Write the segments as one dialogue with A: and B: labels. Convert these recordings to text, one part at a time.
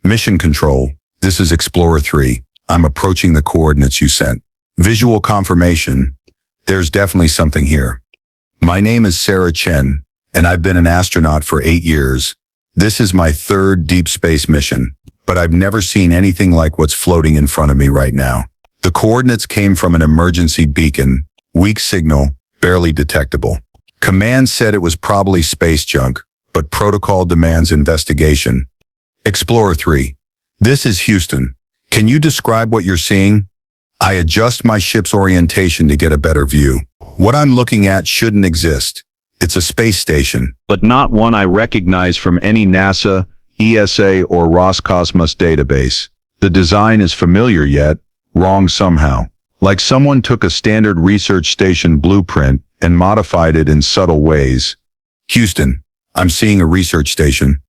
A: Mission Control, this is Explorer 3. I'm approaching the coordinates you sent. Visual confirmation, there's definitely something here. My name is Sarah Chen, and I've been an astronaut for 8 years. This is my third deep space mission, but I've never seen anything like what's floating in front of me right now. The coordinates came from an emergency beacon, weak signal, barely detectable. Command said it was probably space junk, but protocol demands investigation. Explorer 3. This is Houston. Can you describe what you're seeing? I adjust my ship's orientation to get a better view. What I'm looking at shouldn't exist. It's a space station.
B: But not one I recognize from any NASA, ESA, or Roscosmos database. The design is familiar yet wrong somehow. Like someone took a standard research station blueprint and modified it in subtle ways.
A: Houston, I'm seeing a research station.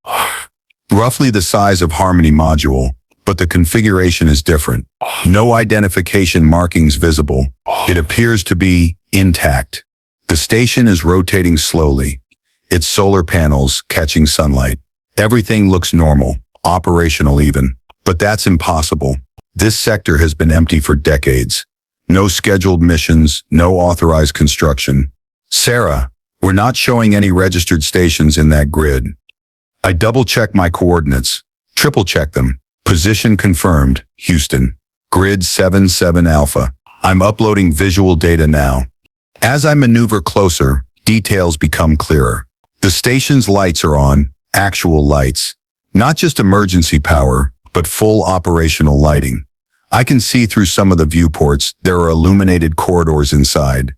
A: Roughly the size of Harmony module, but the configuration is different. No identification markings visible. It appears to be intact. The station is rotating slowly. Its solar panels catching sunlight. Everything looks normal, operational even. But that's impossible. This sector has been empty for decades. No scheduled missions, no authorized construction. Sarah, we're not showing any registered stations in that grid. I double-check my coordinates, triple-check them. Position confirmed, Houston. Grid 77 Alpha. I'm uploading visual data now. As I maneuver closer, details become clearer. The station's lights are on, actual lights. Not just emergency power, but full operational lighting. I can see through some of the viewports. There are illuminated corridors inside.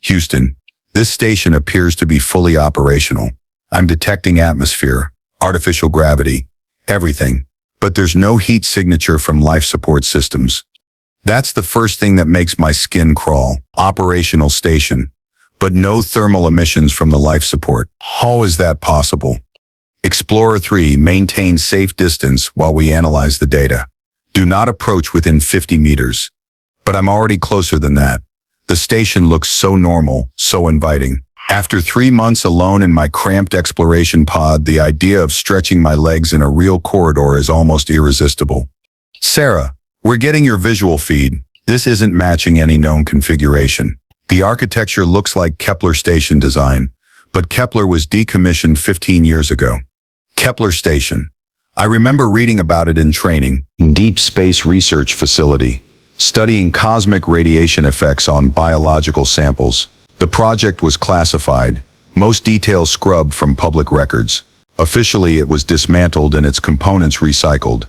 A: Houston, this station appears to be fully operational. I'm detecting atmosphere, artificial gravity, everything. But there's no heat signature from life support systems. That's the first thing that makes my skin crawl. Operational station, but no thermal emissions from the life support. How is that possible? Explorer 3, maintain safe distance while we analyze the data. Do not approach within 50 meters. But I'm already closer than that. The station looks so normal, so inviting. After 3 months alone in my cramped exploration pod, the idea of stretching my legs in a real corridor is almost irresistible. Sarah, we're getting your visual feed. This isn't matching any known configuration. The architecture looks like Kepler station design, but Kepler was decommissioned 15 years ago. Kepler station. I remember reading about it in training. Deep space research facility, studying cosmic radiation effects on biological samples. The project was classified, most details scrubbed from public records. Officially, it was dismantled and its components recycled.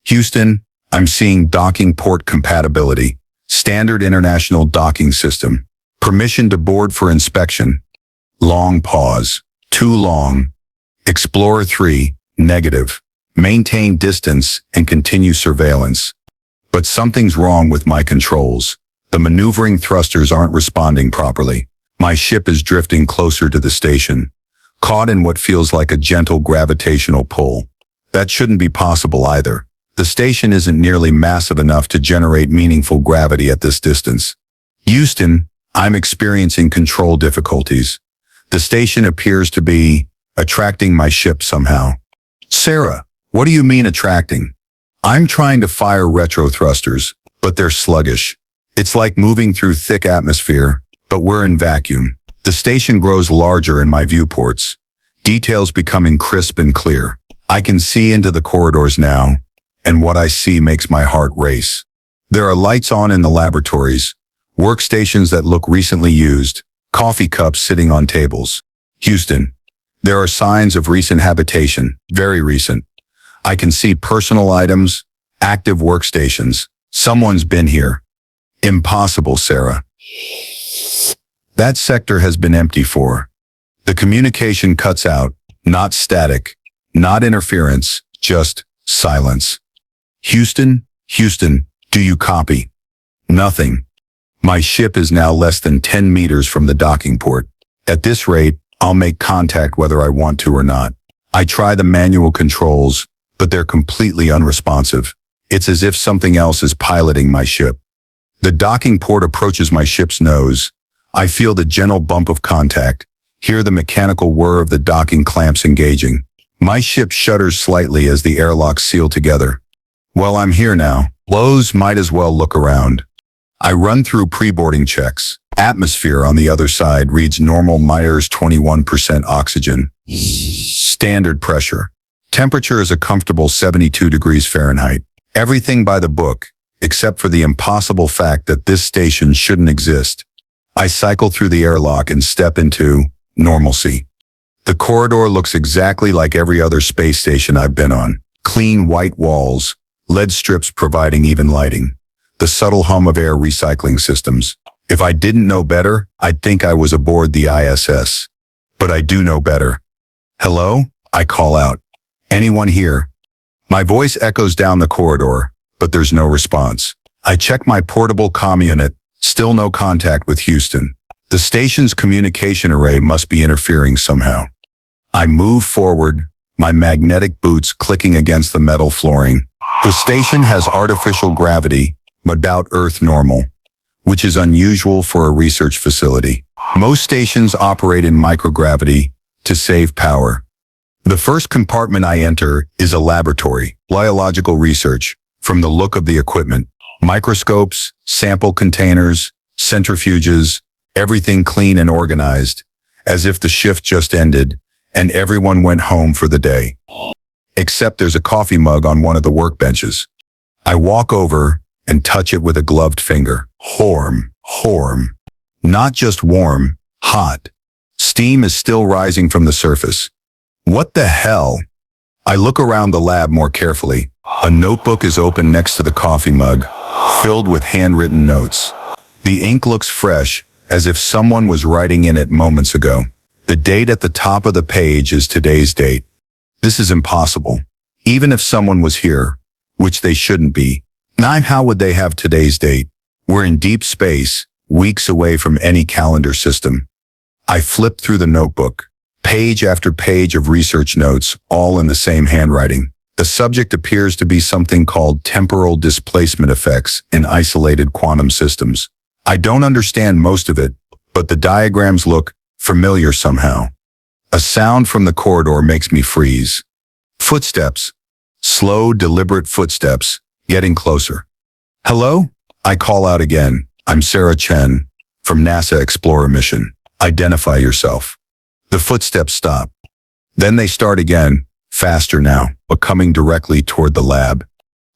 A: Houston, I'm seeing docking port compatibility. Standard international docking system. Permission to board for inspection. Long pause. Too long. Explorer 3, negative. Maintain distance and continue surveillance. But something's wrong with my controls. The maneuvering thrusters aren't responding properly. My ship is drifting closer to the station, caught in what feels like a gentle gravitational pull. That shouldn't be possible either. The station isn't nearly massive enough to generate meaningful gravity at this distance. Houston, I'm experiencing control difficulties. The station appears to be attracting my ship somehow. Sarah, what do you mean attracting? I'm trying to fire retro thrusters, but they're sluggish. It's like moving through thick atmosphere, but we're in vacuum. The station grows larger in my viewports. Details becoming crisp and clear. I can see into the corridors now, and what I see makes my heart race. There are lights on in the laboratories, workstations that look recently used, coffee cups sitting on tables. Houston, there are signs of recent habitation, very recent. I can see personal items, active workstations. Someone's been here. Impossible, Sarah. That sector has been empty for. The communication cuts out, not static, not interference, just silence. Houston, do you copy? Nothing. My ship is now less than 10 meters from the docking port. At this rate, I'll make contact whether I want to or not. I try the manual controls, but they're completely unresponsive. It's as if something else is piloting my ship. The docking port approaches my ship's nose. I feel the gentle bump of contact, hear the mechanical whir of the docking clamps engaging. My ship shudders slightly as the airlocks seal together. Well, I'm here now. Lowe's might as well look around. I run through pre-boarding checks. Atmosphere on the other side reads normal Myers 21% oxygen. Standard pressure. Temperature is a comfortable 72 degrees Fahrenheit. Everything by the book, except for the impossible fact that this station shouldn't exist. I cycle through the airlock and step into normalcy. The corridor looks exactly like every other space station I've been on. Clean white walls, LED strips providing even lighting. The subtle hum of air recycling systems. If I didn't know better, I'd think I was aboard the ISS. But I do know better. Hello? I call out. Anyone here? My voice echoes down the corridor, but there's no response. I check my portable comm unit, still no contact with Houston. The station's communication array must be interfering somehow. I move forward, my magnetic boots clicking against the metal flooring. The station has artificial gravity, about Earth normal, which is unusual for a research facility. Most stations operate in microgravity to save power. The first compartment I enter is a laboratory, biological research, from the look of the equipment. Microscopes, sample containers, centrifuges, everything clean and organized, as if the shift just ended and everyone went home for the day. Except there's a coffee mug on one of the workbenches. I walk over and touch it with a gloved finger. Warm. Not just warm, hot. Steam is still rising from the surface. What the hell? I look around the lab more carefully. A notebook is open next to the coffee mug, filled with handwritten notes. The ink looks fresh, as if someone was writing in it moments ago. The date at the top of the page is today's date. This is impossible. Even if someone was here, which they shouldn't be. Now, how would they have today's date? We're in deep space, weeks away from any calendar system. I flip through the notebook. Page after page of research notes, all in the same handwriting. The subject appears to be something called temporal displacement effects in isolated quantum systems. I don't understand most of it, but the diagrams look familiar somehow. A sound from the corridor makes me freeze. Footsteps. Slow, deliberate footsteps, getting closer. Hello? I call out again. I'm Sarah Chen, from NASA Explorer mission. Identify yourself. The footsteps stop. Then they start again, faster now, but coming directly toward the lab.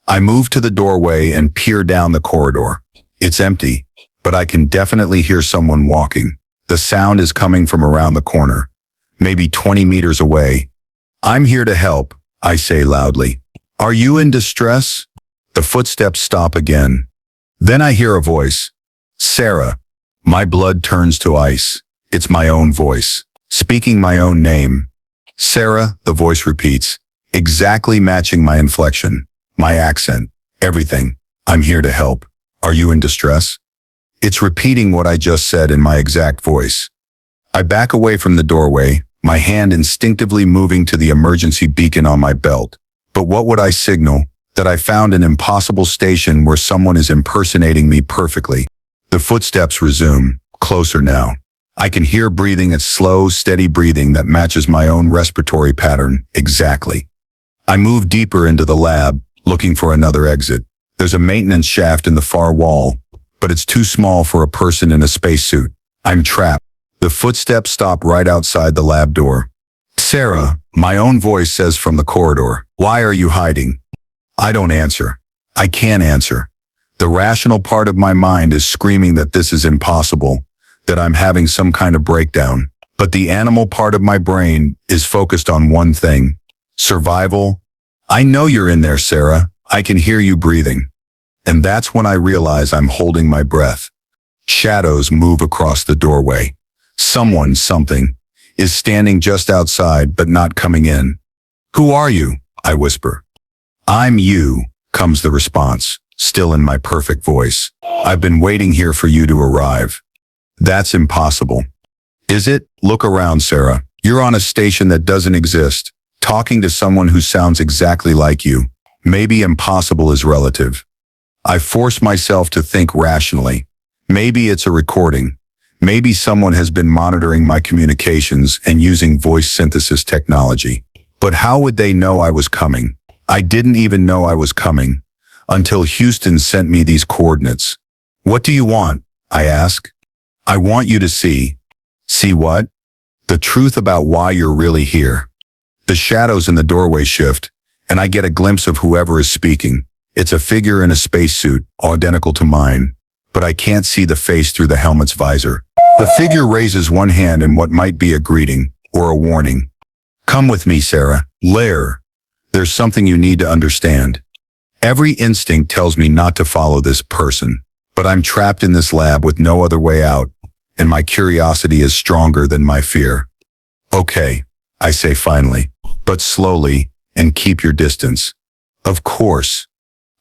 A: I move to the doorway and peer down the corridor. It's empty, but I can definitely hear someone walking. The sound is coming from around the corner, maybe 20 meters away. I'm here to help, I say loudly. Are you in distress? The footsteps stop again. Then I hear a voice. Sarah. My blood turns to ice. It's my own voice, speaking my own name. Sarah, the voice repeats, exactly matching my inflection, my accent, everything. I'm here to help. Are you in distress? It's repeating what I just said in my exact voice. I back away from the doorway, my hand instinctively moving to the emergency beacon on my belt. But what would I signal? That I found an impossible station where someone is impersonating me perfectly. The footsteps resume, closer now. I can hear breathing, a slow, steady breathing that matches my own respiratory pattern exactly. I move deeper into the lab, looking for another exit. There's a maintenance shaft in the far wall, but it's too small for a person in a spacesuit. I'm trapped. The footsteps stop right outside the lab door. Sarah, my own voice says from the corridor. Why are you hiding? I don't answer. I can't answer. The rational part of my mind is screaming that this is impossible, that I'm having some kind of breakdown. But the animal part of my brain is focused on one thing. Survival. I know you're in there, Sarah. I can hear you breathing. And that's when I realize I'm holding my breath. Shadows move across the doorway. Someone, something, is standing just outside but not coming in. Who are you? I whisper. I'm you, comes the response, still in my perfect voice. I've been waiting here for you to arrive. That's impossible. Is it? Look around, Sarah. You're on a station that doesn't exist, talking to someone who sounds exactly like you. Maybe impossible is relative. I force myself to think rationally. Maybe it's a recording. Maybe someone has been monitoring my communications and using voice synthesis technology. But how would they know I was coming? I didn't even know I was coming until Houston sent me these coordinates. What do you want? I ask. I want you to see. See what? The truth about why you're really here. The shadows in the doorway shift, and I get a glimpse of whoever is speaking. It's a figure in a spacesuit, identical to mine, but I can't see the face through the helmet's visor. The figure raises one hand in what might be a greeting or a warning. Come with me, Sarah. Lair. There's something you need to understand. Every instinct tells me not to follow this person, but I'm trapped in this lab with no other way out, and my curiosity is stronger than my fear. Okay, I say finally, but slowly, and keep your distance. Of course.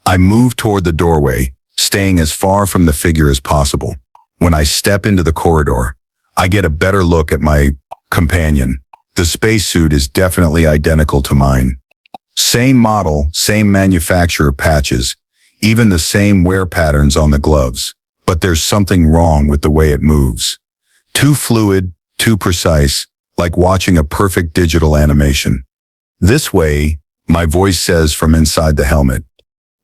A: I move toward the doorway, staying as far from the figure as possible. When I step into the corridor, I get a better look at my companion. The spacesuit is definitely identical to mine. Same model, same manufacturer patches, even the same wear patterns on the gloves. But there's something wrong with the way it moves. Too fluid, too precise, like watching a perfect digital animation. This way, my voice says from inside the helmet.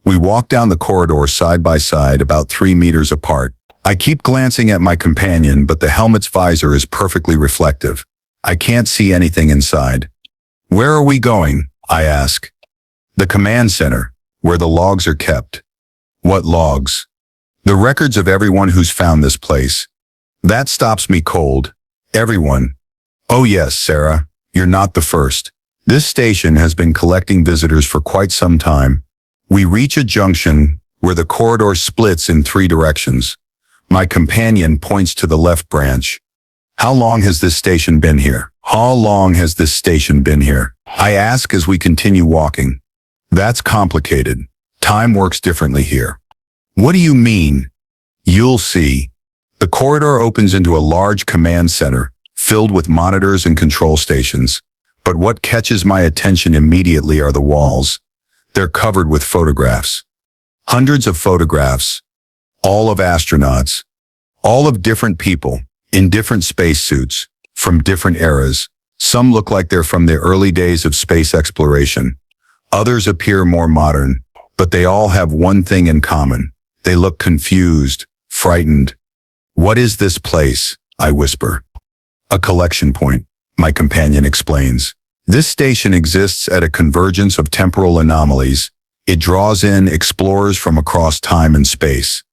A: We walk down the corridor side by side, about 3 meters apart. I keep glancing at my companion, but the helmet's visor is perfectly reflective. I can't see anything inside. Where are we going? I ask. The command center, where the logs are kept. What logs? The records of everyone who's found this place. That stops me cold. Everyone. Oh yes, Sarah, you're not the first. This station has been collecting visitors for quite some time. We reach a junction where the corridor splits in 3 directions. My companion points to the left branch. How long has this station been here? How long has this station been here? I ask as we continue walking. That's complicated. Time works differently here. What do you mean? You'll see. The corridor opens into a large command center, filled with monitors and control stations. But what catches my attention immediately are the walls. They're covered with photographs. Hundreds of photographs. All of astronauts. All of different people, in different spacesuits, from different eras. Some look like they're from the early days of space exploration. Others appear more modern, but they all have one thing in common. They look confused, frightened. What is this place? I whisper. A collection point, my companion explains. This station exists at a convergence of temporal anomalies. It draws in explorers from across time and space.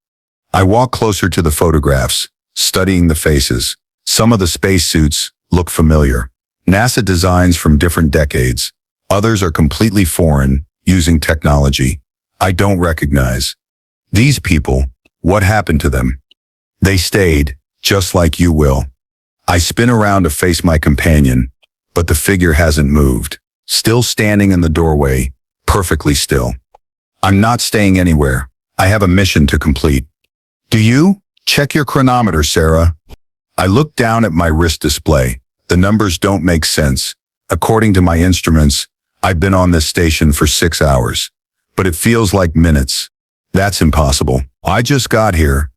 A: I walk closer to the photographs, studying the faces. Some of the spacesuits look familiar. NASA designs from different decades. Others are completely foreign, using technology I don't recognize. These people, what happened to them? They stayed, just like you will. I spin around to face my companion, but the figure hasn't moved. Still standing in the doorway, perfectly still. I'm not staying anywhere. I have a mission to complete. Do you? Check your chronometer, Sarah. I look down at my wrist display. The numbers don't make sense. According to my instruments, I've been on this station for 6 hours. But it feels like minutes. That's impossible. I just got here.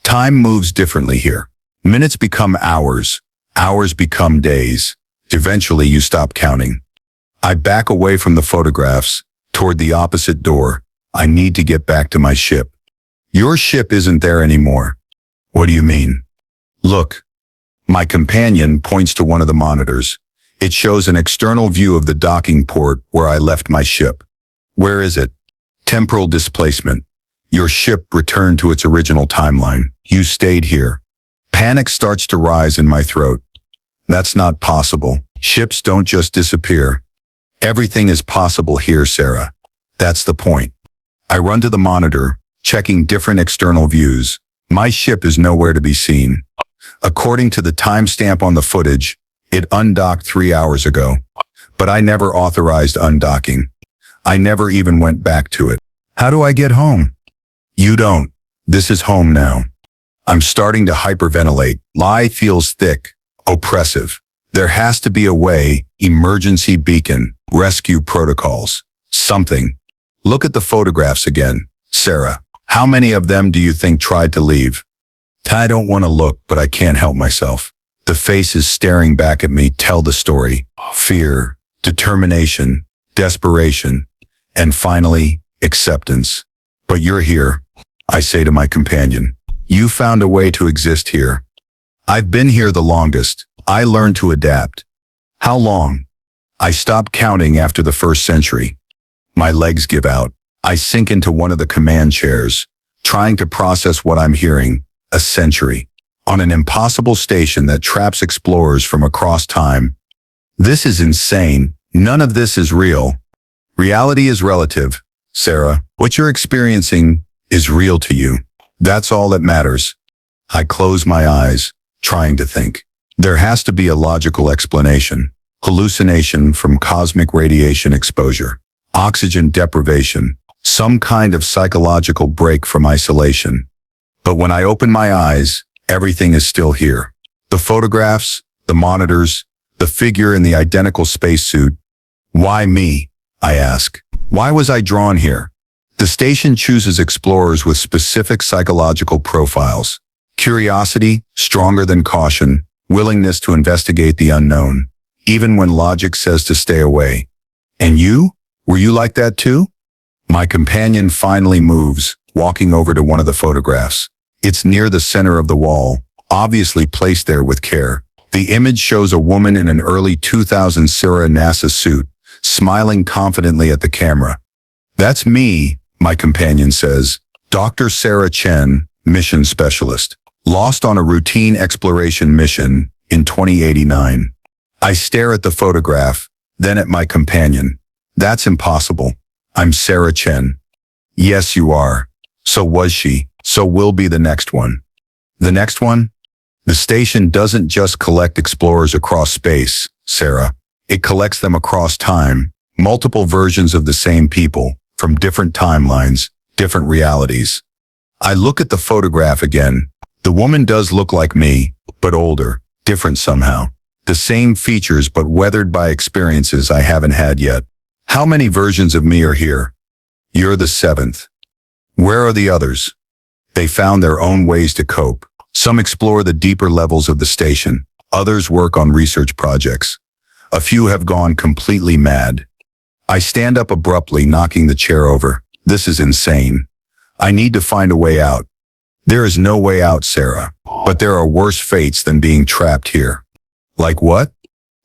A: Time moves differently here. Minutes become hours. Hours become days. Eventually you stop counting. I back away from the photographs, toward the opposite door. I need to get back to my ship. Your ship isn't there anymore. What do you mean? Look. My companion points to one of the monitors. It shows an external view of the docking port where I left my ship. Where is it? Temporal displacement. Your ship returned to its original timeline. You stayed here. Panic starts to rise in my throat. That's not possible. Ships don't just disappear. Everything is possible here, Sarah. That's the point. I run to the monitor, checking different external views. My ship is nowhere to be seen. According to the timestamp on the footage, it undocked 3 hours ago. But I never authorized undocking. I never even went back to it. How do I get home? You don't. This is home now. I'm starting to hyperventilate. Lie feels thick, oppressive. There has to be a way, emergency beacon, rescue protocols, something. Look at the photographs again, Sarah. How many of them do you think tried to leave? I don't want to look, but I can't help myself. The faces staring back at me tell the story. Fear, determination, desperation, and finally, acceptance. But you're here, I say to my companion. You found a way to exist here. I've been here the longest. I learned to adapt. How long? I stopped counting after the first century. My legs give out. I sink into one of the command chairs, trying to process what I'm hearing. A century. On an impossible station that traps explorers from across time. This is insane. None of this is real. Reality is relative, Sarah. What you're experiencing is real to you. That's all that matters. I close my eyes, trying to think. There has to be a logical explanation. Hallucination from cosmic radiation exposure. Oxygen deprivation. Some kind of psychological break from isolation. But when I open my eyes, everything is still here. The photographs, the monitors, the figure in the identical spacesuit. Why me? I ask. Why was I drawn here? The station chooses explorers with specific psychological profiles. Curiosity, stronger than caution, willingness to investigate the unknown, even when logic says to stay away. And you? Were you like that too? My companion finally moves, walking over to one of the photographs. It's near the center of the wall, obviously placed there with care. The image shows a woman in an early 2000s Sarah NASA suit, smiling confidently at the camera. That's me, my companion says. Dr. Sarah Chen, mission specialist. Lost on a routine exploration mission in 2089. I stare at the photograph, then at my companion. That's impossible. I'm Sarah Chen. Yes, you are. So was she. So will be the next one. The next one? The station doesn't just collect explorers across space, Sarah. It collects them across time, multiple versions of the same people, from different timelines, different realities. I look at the photograph again. The woman does look like me, but older, different somehow. The same features but weathered by experiences I haven't had yet. How many versions of me are here? You're the seventh. Where are the others? They found their own ways to cope. Some explore the deeper levels of the station. Others work on research projects. A few have gone completely mad. I stand up abruptly, knocking the chair over. This is insane. I need to find a way out. There is no way out, Sarah. But there are worse fates than being trapped here. Like what?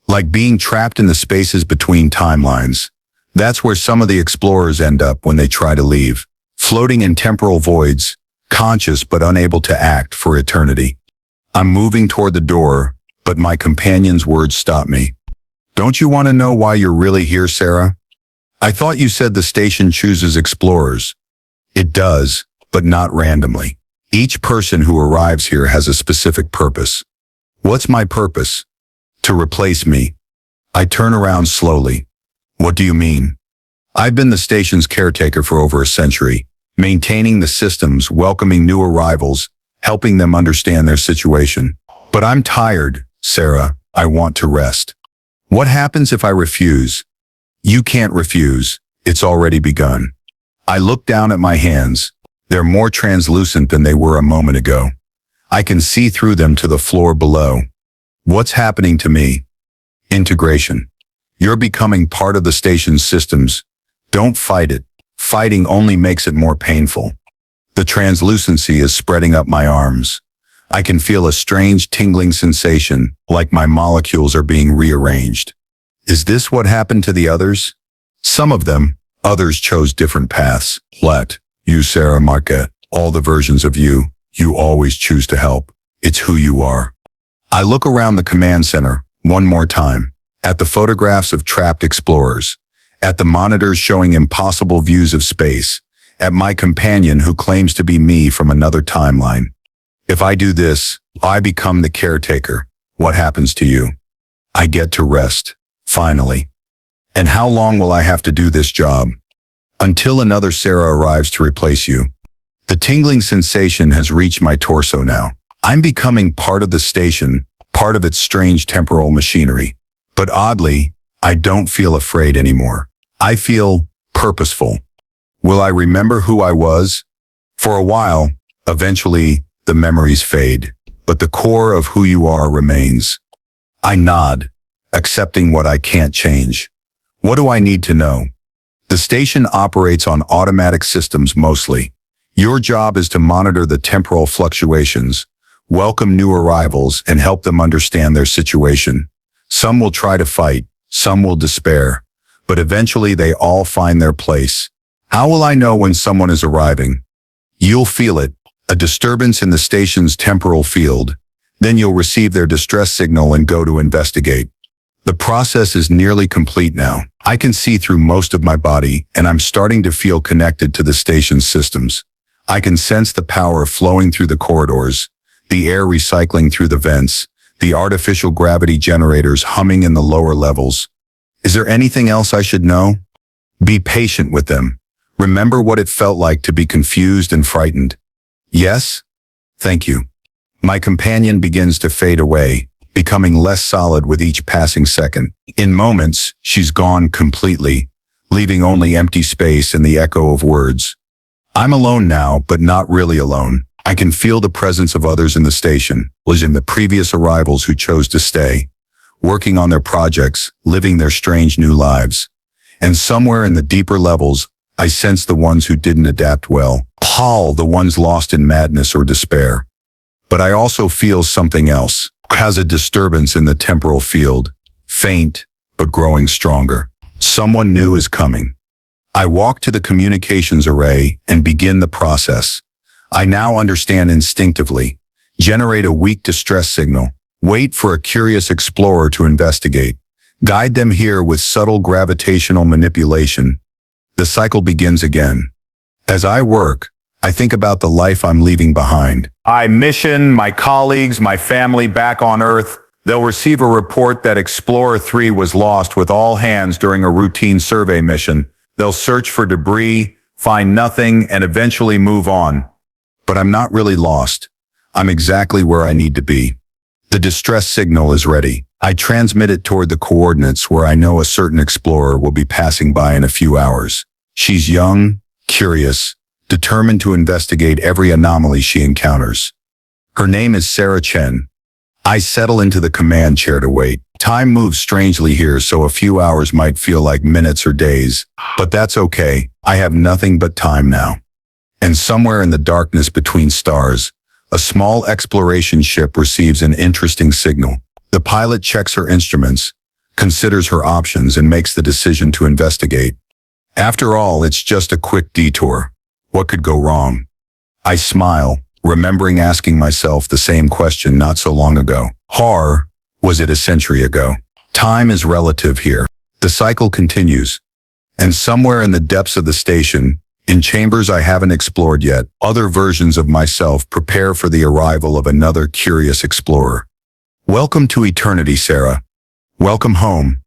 A: Like being trapped in the spaces between timelines. That's where some of the explorers end up when they try to leave. Floating in temporal voids, conscious but unable to act for eternity. I'm moving toward the door, but my companion's words stop me. Don't you want to know why you're really here, Sarah? I thought you said the station chooses explorers. It does, but not randomly. Each person who arrives here has a specific purpose. What's my purpose? To replace me. I turn around slowly. What do you mean? I've been the station's caretaker for over a century, maintaining the systems, welcoming new arrivals, helping them understand their situation. But I'm tired, Sarah. I want to rest. What happens if I refuse? You can't refuse. It's already begun. I look down at my hands. They're more translucent than they were a moment ago. I can see through them to the floor below. What's happening to me? Integration. You're becoming part of the station's systems. Don't fight it. Fighting only makes it more painful. The translucency is spreading up my arms. I can feel a strange tingling sensation, like my molecules are being rearranged. Is this what happened to the others? Some of them, others chose different paths. Let you, Sarah Marquette, all the versions of you, you always choose to help. It's who you are. I look around the command center, one more time, at the photographs of trapped explorers, at the monitors showing impossible views of space, at my companion who claims to be me from another timeline. If I do this, I become the caretaker. What happens to you? I get to rest, finally. And how long will I have to do this job? Until another Sarah arrives to replace you. The tingling sensation has reached my torso now. I'm becoming part of the station, part of its strange temporal machinery. But oddly, I don't feel afraid anymore. I feel purposeful. Will I remember who I was? For a while, eventually, the memories fade, but the core of who you are remains. I nod, accepting what I can't change. What do I need to know? The station operates on automatic systems mostly. Your job is to monitor the temporal fluctuations, welcome new arrivals, and help them understand their situation. Some will try to fight, some will despair, but eventually they all find their place. How will I know when someone is arriving? You'll feel it, a disturbance in the station's temporal field. Then you'll receive their distress signal and go to investigate. The process is nearly complete now. I can see through most of my body, and I'm starting to feel connected to the station's systems. I can sense the power flowing through the corridors, the air recycling through the vents, the artificial gravity generators humming in the lower levels. Is there anything else I should know? Be patient with them. Remember what it felt like to be confused and frightened. Yes? Thank you. My companion begins to fade away, becoming less solid with each passing second. In moments, she's gone completely, leaving only empty space and the echo of words. I'm alone now, but not really alone. I can feel the presence of others in the station, as in the previous arrivals who chose to stay, working on their projects, living their strange new lives. And somewhere in the deeper levels, I sense the ones who didn't adapt well, the ones lost in madness or despair. But I also feel something else, has a disturbance in the temporal field, faint, but growing stronger. Someone new is coming. I walk to the communications array and begin the process. I now understand instinctively. Generate a weak distress signal. Wait for a curious explorer to investigate. Guide them here with subtle gravitational manipulation. The cycle begins again. As I work, I think about the life I'm leaving behind. I mission my colleagues, my family back on Earth. They'll receive a report that Explorer 3 was lost with all hands during a routine survey mission. They'll search for debris, find nothing, and eventually move on. But I'm not really lost. I'm exactly where I need to be. The distress signal is ready. I transmit it toward the coordinates where I know a certain explorer will be passing by in a few hours. She's young, curious, determined to investigate every anomaly she encounters. Her name is Sarah Chen. I settle into the command chair to wait. Time moves strangely here, so a few hours might feel like minutes or days, but that's okay. I have nothing but time now. And somewhere in the darkness between stars, a small exploration ship receives an interesting signal. The pilot checks her instruments, considers her options, and makes the decision to investigate. After all, it's just a quick detour. What could go wrong? I smile, remembering asking myself the same question not so long ago. Was it a century ago? Time is relative here. The cycle continues. And somewhere in the depths of the station, in chambers I haven't explored yet, other versions of myself prepare for the arrival of another curious explorer. Welcome to eternity, Sarah. Welcome home.